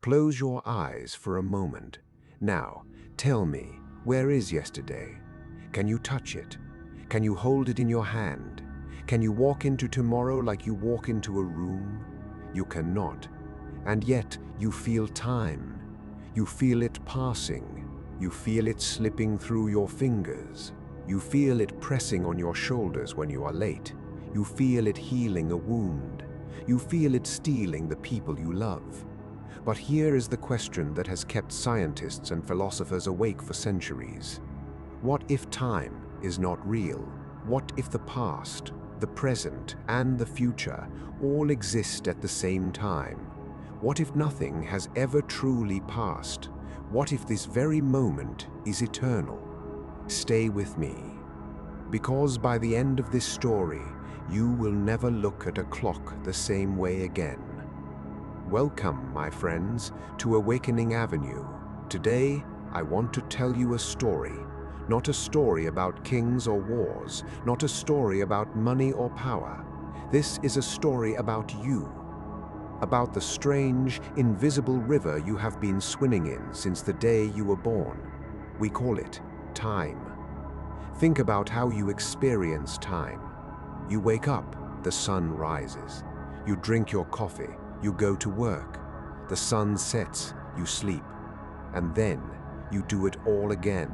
Close your eyes for a moment. Now, tell me, where is yesterday? Can you touch it? Can you hold it in your hand? Can you walk into tomorrow like you walk into a room? You cannot. And yet you feel time. You feel it passing. You feel it slipping through your fingers. You feel it pressing on your shoulders when you are late. You feel it healing a wound. You feel it stealing the people you love. But here is the question that has kept scientists and philosophers awake for centuries. What if time is not real? What if the past, the present, and the future all exist at the same time? What if nothing has ever truly passed? What if this very moment is eternal? Stay with me, because by the end of this story, you will never look at a clock the same way again. Welcome, my friends, to Awakening Avenue. Today, I want to tell you a story. Not a story about kings or wars, not a story about money or power. This is a story about you, about the strange, invisible river you have been swimming in since the day you were born. We call it time. Think about how you experience time. You wake up, the sun rises. You drink your coffee, you go to work. The sun sets, you sleep. And then you do it all again.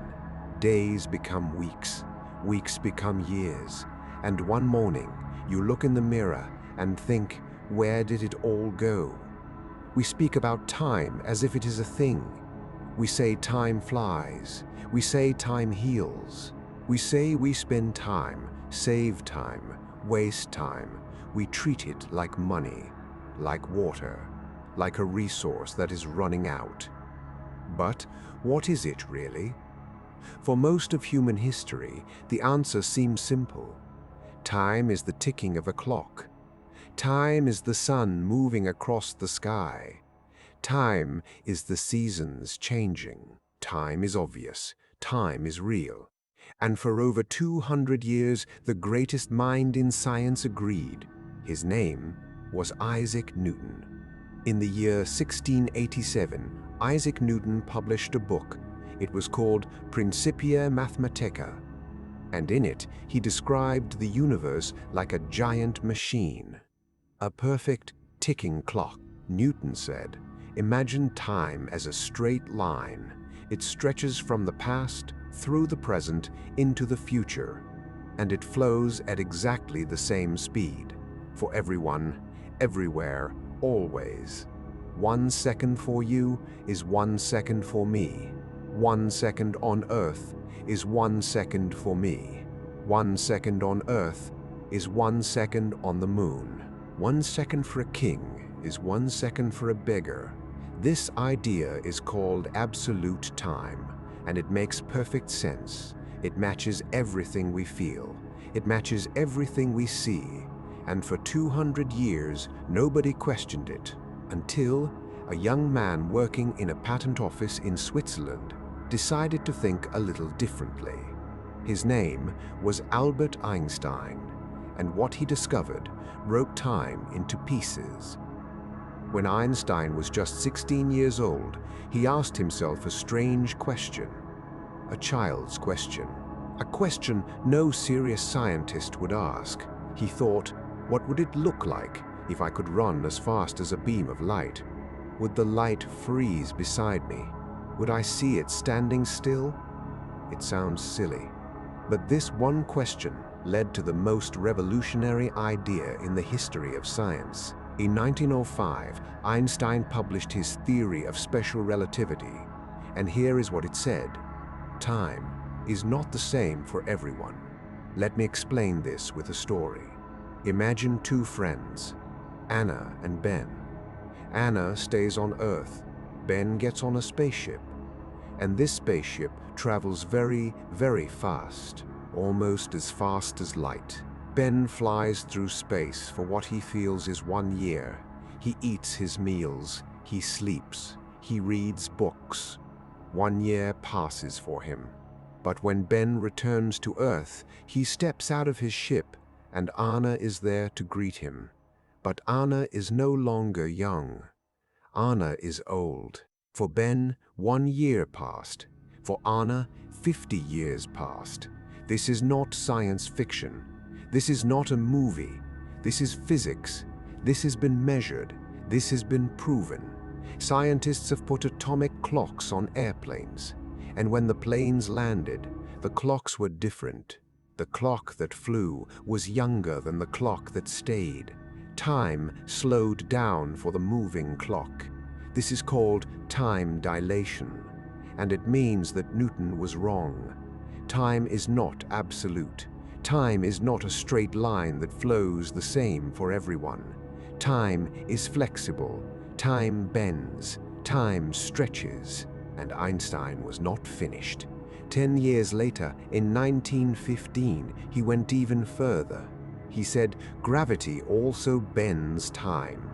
Days become weeks, weeks become years, and one morning you look in the mirror and think, where did it all go? We speak about time as if it is a thing. We say time flies. We say time heals. We say we spend time, save time, waste time. We treat it like money, like water, like a resource that is running out. But what is it really? For most of human history, the answer seems simple. Time is the ticking of a clock. Time is the sun moving across the sky. Time is the seasons changing. Time is obvious. Time is real. And for over 200 years, the greatest mind in science agreed. His name was Isaac Newton. In the year 1687, Isaac Newton published a book. It was called Principia Mathematica, and in it he described the universe like a giant machine, a perfect ticking clock. Newton said, imagine time as a straight line. It stretches from the past, through the present, into the future, and it flows at exactly the same speed, for everyone, everywhere, always. 1 second for you is 1 second for me. 1 second on Earth is 1 second for me. 1 second on Earth is 1 second on the moon. 1 second for a king is 1 second for a beggar. This idea is called absolute time, and it makes perfect sense. It matches everything we feel. It matches everything we see. And for 200 years, nobody questioned it, until a young man working in a patent office in Switzerland decided to think a little differently. His name was Albert Einstein, and what he discovered broke time into pieces. When Einstein was just 16 years old, he asked himself a strange question, a child's question, a question no serious scientist would ask. He thought, what would it look like if I could run as fast as a beam of light? Would the light freeze beside me? Would I see it standing still? It sounds silly, but this one question led to the most revolutionary idea in the history of science. In 1905, Einstein published his theory of special relativity, and here is what it said. Time is not the same for everyone. Let me explain this with a story. Imagine two friends, Anna and Ben. Anna stays on Earth. Ben gets on a spaceship, and this spaceship travels very, very fast, almost as fast as light. Ben flies through space for what he feels is 1 year. He eats his meals, he sleeps, he reads books. 1 year passes for him. But when Ben returns to Earth, he steps out of his ship, and Anna is there to greet him. But Anna is no longer young. Anna is old. For Ben, 1 year passed. For Anna, 50 years passed. This is not science fiction. This is not a movie. This is physics. This has been measured. This has been proven. Scientists have put atomic clocks on airplanes. And when the planes landed, the clocks were different. The clock that flew was younger than the clock that stayed. Time slowed down for the moving clock. This is called time dilation, and it means that Newton was wrong. Time is not absolute. Time is not a straight line that flows the same for everyone. Time is flexible. Time bends. Time stretches. And Einstein was not finished. 10 years later, in 1915, he went even further. He said, gravity also bends time.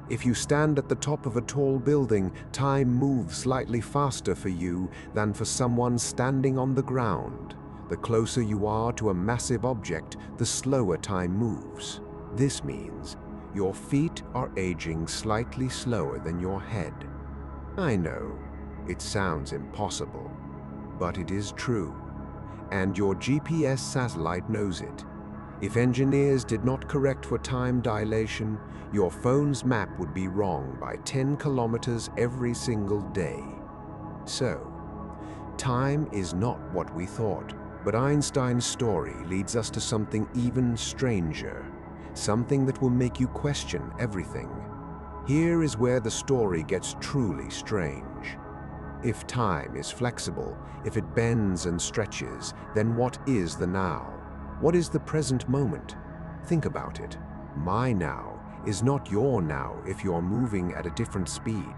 If you stand at the top of a tall building, time moves slightly faster for you than for someone standing on the ground. The closer you are to a massive object, the slower time moves. This means your feet are aging slightly slower than your head. I know, it sounds impossible, but it is true. And your GPS satellite knows it. If engineers did not correct for time dilation, your phone's map would be wrong by 10 kilometers every single day. So, time is not what we thought, but Einstein's story leads us to something even stranger, something that will make you question everything. Here is where the story gets truly strange. If time is flexible, if it bends and stretches, then what is the now? What is the present moment? Think about it. My now is not your now if you're moving at a different speed.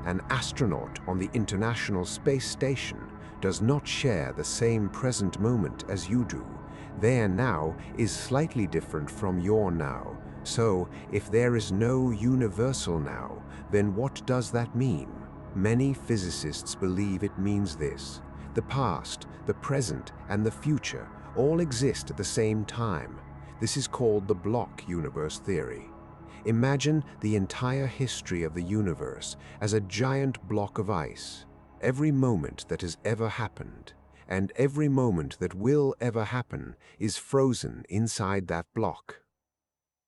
An astronaut on the International Space Station does not share the same present moment as you do. Their now is slightly different from your now. So, if there is no universal now, then what does that mean? Many physicists believe it means this. The past, the present, and the future all exist at the same time. This is called the block universe theory. Imagine the entire history of the universe as a giant block of ice. Every moment that has ever happened, and every moment that will ever happen, is frozen inside that block.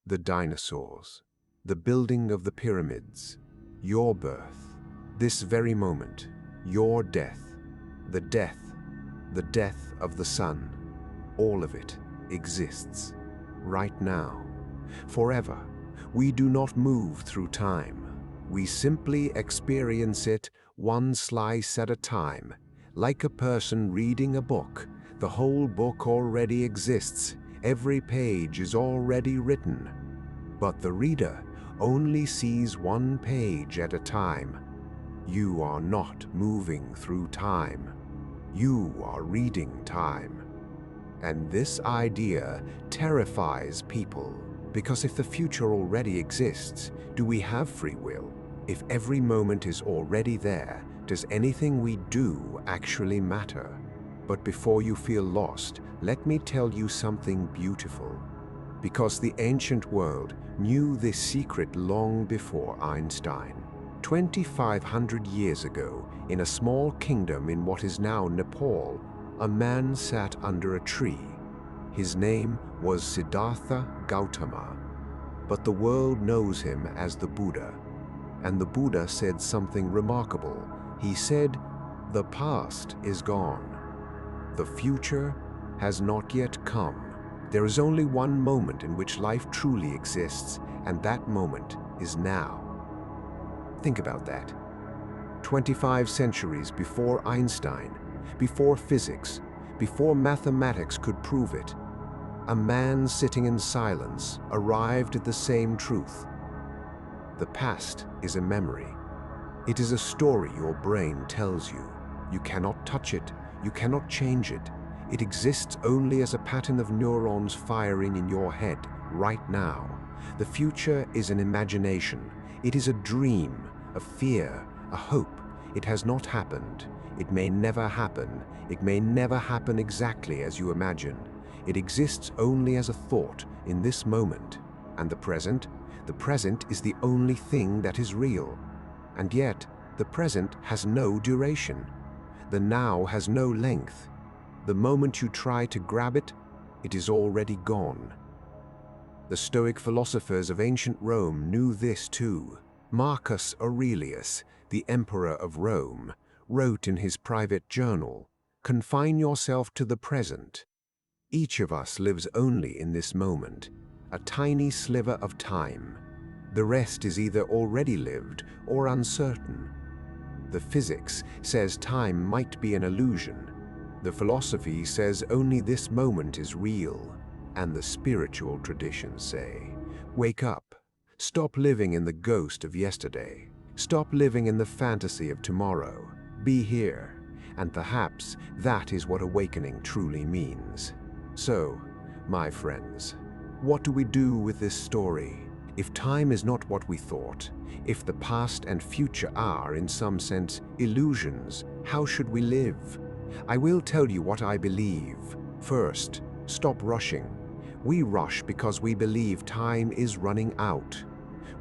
The dinosaurs, the building of the pyramids, your birth, this very moment, your death, the death of the sun. All of it exists right now, forever. We do not move through time. We simply experience it one slice at a time, like a person reading a book. The whole book already exists. Every page is already written. But the reader only sees one page at a time. You are not moving through time. You are reading time. And this idea terrifies people, because if the future already exists, do we have free will? If every moment is already there, does anything we do actually matter? But before you feel lost, let me tell you something beautiful. Because the ancient world knew this secret long before Einstein. 2,500 years ago, in a small kingdom in what is now Nepal, a man sat under a tree. His name was Siddhartha Gautama, but the world knows him as the Buddha. And the Buddha said something remarkable. He said, "The past is gone. The future has not yet come. There is only one moment in which life truly exists, and that moment is now." Think about that. 25 centuries before Einstein, before physics, before mathematics could prove it, a man sitting in silence arrived at the same truth. The past is a memory. It is a story your brain tells you. You cannot touch it. You cannot change it. It exists only as a pattern of neurons firing in your head right now. The future is an imagination. It is a dream, a fear, a hope. It has not happened. It may never happen. It may never happen exactly as you imagine. It exists only as a thought in this moment. And the present is the only thing that is real. And yet, the present has no duration. The now has no length. The moment you try to grab it, it is already gone. The Stoic philosophers of ancient Rome knew this too. Marcus Aurelius, the emperor of Rome, wrote in his private journal, "Confine yourself to the present." Each of us lives only in this moment, a tiny sliver of time. The rest is either already lived or uncertain. The physics says time might be an illusion. The philosophy says only this moment is real. And the spiritual traditions say, wake up. Stop living in the ghost of yesterday. Stop living in the fantasy of tomorrow. Be here. And perhaps that is what awakening truly means. So, my friends, what do we do with this story? If time is not what we thought, if the past and future are, in some sense, illusions, how should we live? I will tell you what I believe. First, stop rushing. We rush because we believe time is running out.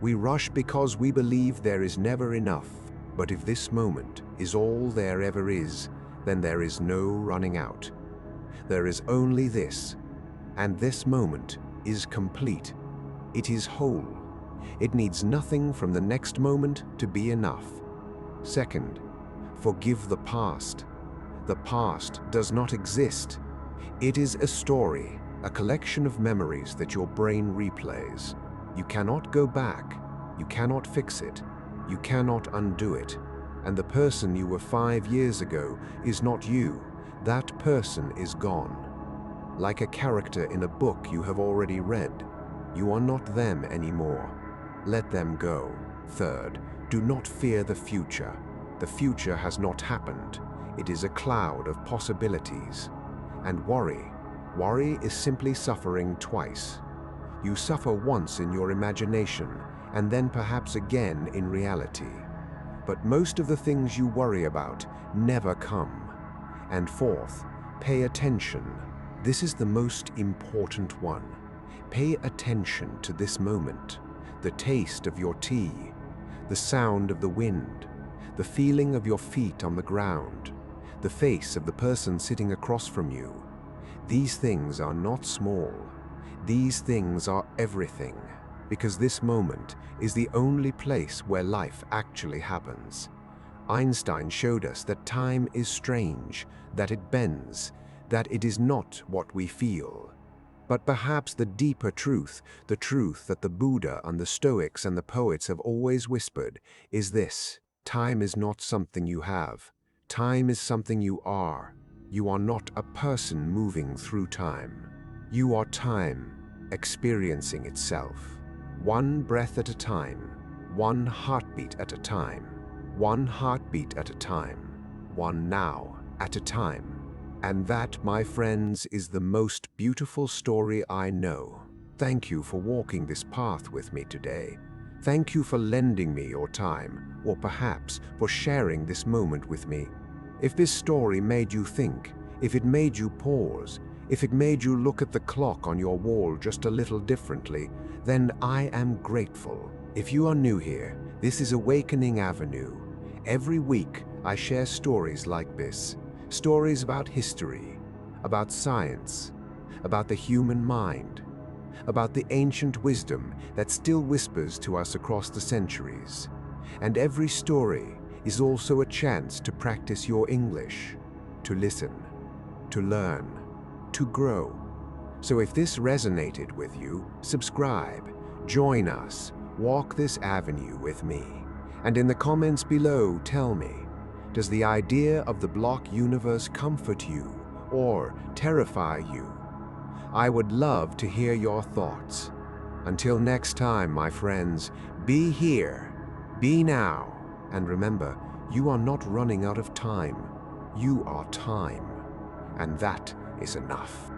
We rush because we believe there is never enough. But if this moment is all there ever is, then there is no running out. There is only this, and this moment is complete. It is whole. It needs nothing from the next moment to be enough. Second, forgive the past. The past does not exist. It is a story, a collection of memories that your brain replays. You cannot go back. You cannot fix it. You cannot undo it. And the person you were 5 years ago is not you. That person is gone. Like a character in a book you have already read, you are not them anymore. Let them go. Third, do not fear the future. The future has not happened. It is a cloud of possibilities. And worry is simply suffering twice. You suffer once in your imagination, and then perhaps again in reality. But most of the things you worry about never come. And fourth, pay attention. This is the most important one. Pay attention to this moment. The taste of your tea, the sound of the wind, the feeling of your feet on the ground, the face of the person sitting across from you. These things are not small. These things are everything, because this moment is the only place where life actually happens. Einstein showed us that time is strange, that it bends, that it is not what we feel. But perhaps the deeper truth, the truth that the Buddha and the Stoics and the poets have always whispered, is this: time is not something you have. Time is something you are. You are not a person moving through time. You are time, experiencing itself. One breath at a time, one heartbeat at a time, one heartbeat at a time, one now at a time. And that, my friends, is the most beautiful story I know. Thank you for walking this path with me today. Thank you for lending me your time, or perhaps for sharing this moment with me. If this story made you think, if it made you pause, if it made you look at the clock on your wall just a little differently, then I am grateful. If you are new here, this is Awakening Avenue. Every week, I share stories like this. Stories about history, about science, about the human mind, about the ancient wisdom that still whispers to us across the centuries. And every story is also a chance to practice your English, to listen, to learn, to grow. So if this resonated with you, subscribe, join us, walk this avenue with me. And in the comments below, tell me, does the idea of the block universe comfort you or terrify you? I would love to hear your thoughts. Until next time, my friends, be here, be now, and remember, you are not running out of time. You are time, and that is enough.